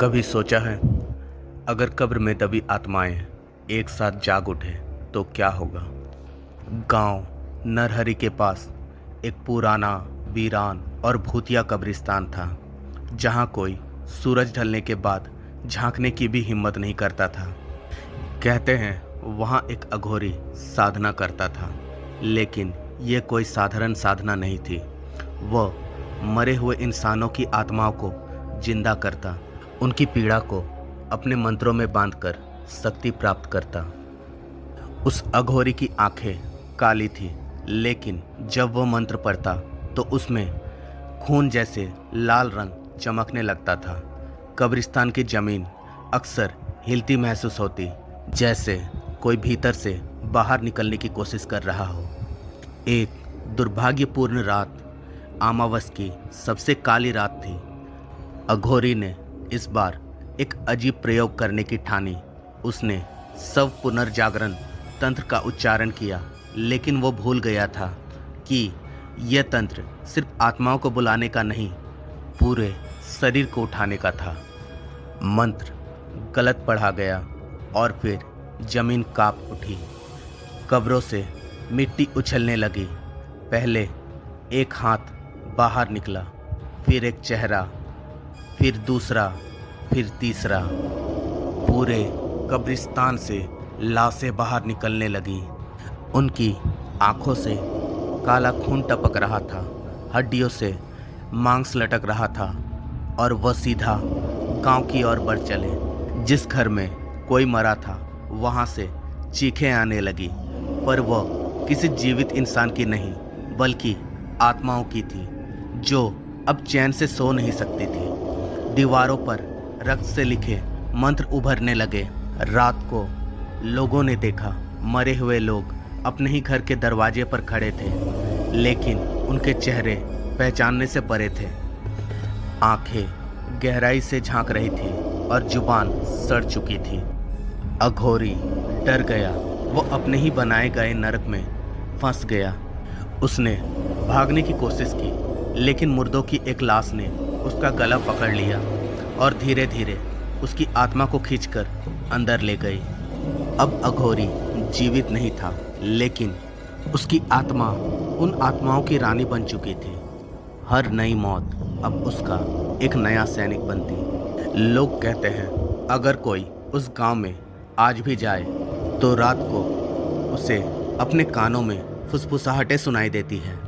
कभी सोचा है अगर कब्र में दबी आत्माएं एक साथ जाग उठे तो क्या होगा। गांव नरहरी के पास एक पुराना वीरान और भूतिया कब्रिस्तान था जहां कोई सूरज ढलने के बाद झांकने की भी हिम्मत नहीं करता था। कहते हैं वहां एक अघोरी साधना करता था, लेकिन यह कोई साधारण साधना नहीं थी। वह मरे हुए इंसानों की आत्माओं को जिंदा करता, उनकी पीड़ा को अपने मंत्रों में बांधकर शक्ति प्राप्त करता। उस अघोरी की आंखें काली थी, लेकिन जब वह मंत्र पढ़ता तो उसमें खून जैसे लाल रंग चमकने लगता था। कब्रिस्तान की जमीन अक्सर हिलती महसूस होती, जैसे कोई भीतर से बाहर निकलने की कोशिश कर रहा हो। एक दुर्भाग्यपूर्ण रात, अमावस की सबसे काली रात थी। अघोरी ने इस बार एक अजीब प्रयोग करने की ठानी। उसने सब पुनर्जागरण तंत्र का उच्चारण किया, लेकिन वो भूल गया था कि यह तंत्र सिर्फ आत्माओं को बुलाने का नहीं, पूरे शरीर को उठाने का था। मंत्र गलत पढ़ा गया और फिर जमीन कांप उठी। कब्रों से मिट्टी उछलने लगी। पहले एक हाथ बाहर निकला, फिर एक चेहरा, फिर दूसरा, फिर तीसरा। पूरे कब्रिस्तान से लाशें बाहर निकलने लगी। उनकी आंखों से काला खून टपक रहा था, हड्डियों से मांस लटक रहा था और वह सीधा गांव की ओर बढ़ चले। जिस घर में कोई मरा था वहां से चीखें आने लगी, पर वह किसी जीवित इंसान की नहीं बल्कि आत्माओं की थी, जो अब चैन से सो नहीं सकती थी। दीवारों पर रक्त से लिखे मंत्र उभरने लगे। रात को लोगों ने देखा मरे हुए लोग अपने ही घर के दरवाजे पर खड़े थे, लेकिन उनके चेहरे पहचानने से परे थे। आंखें गहराई से झांक रही थी और जुबान सड़ चुकी थी। अघोरी डर गया। वो अपने ही बनाए गए नरक में फंस गया। उसने भागने की कोशिश की, लेकिन मुर्दों की एक लाश ने उसका गला पकड़ लिया और धीरे धीरे उसकी आत्मा को खींचकर अंदर ले गई। अब अघोरी जीवित नहीं था, लेकिन उसकी आत्मा उन आत्माओं की रानी बन चुकी थी। हर नई मौत अब उसका एक नया सैनिक बनती। लोग कहते हैं अगर कोई उस गांव में आज भी जाए तो रात को उसे अपने कानों में फुसफुसाहटें सुनाई देती है।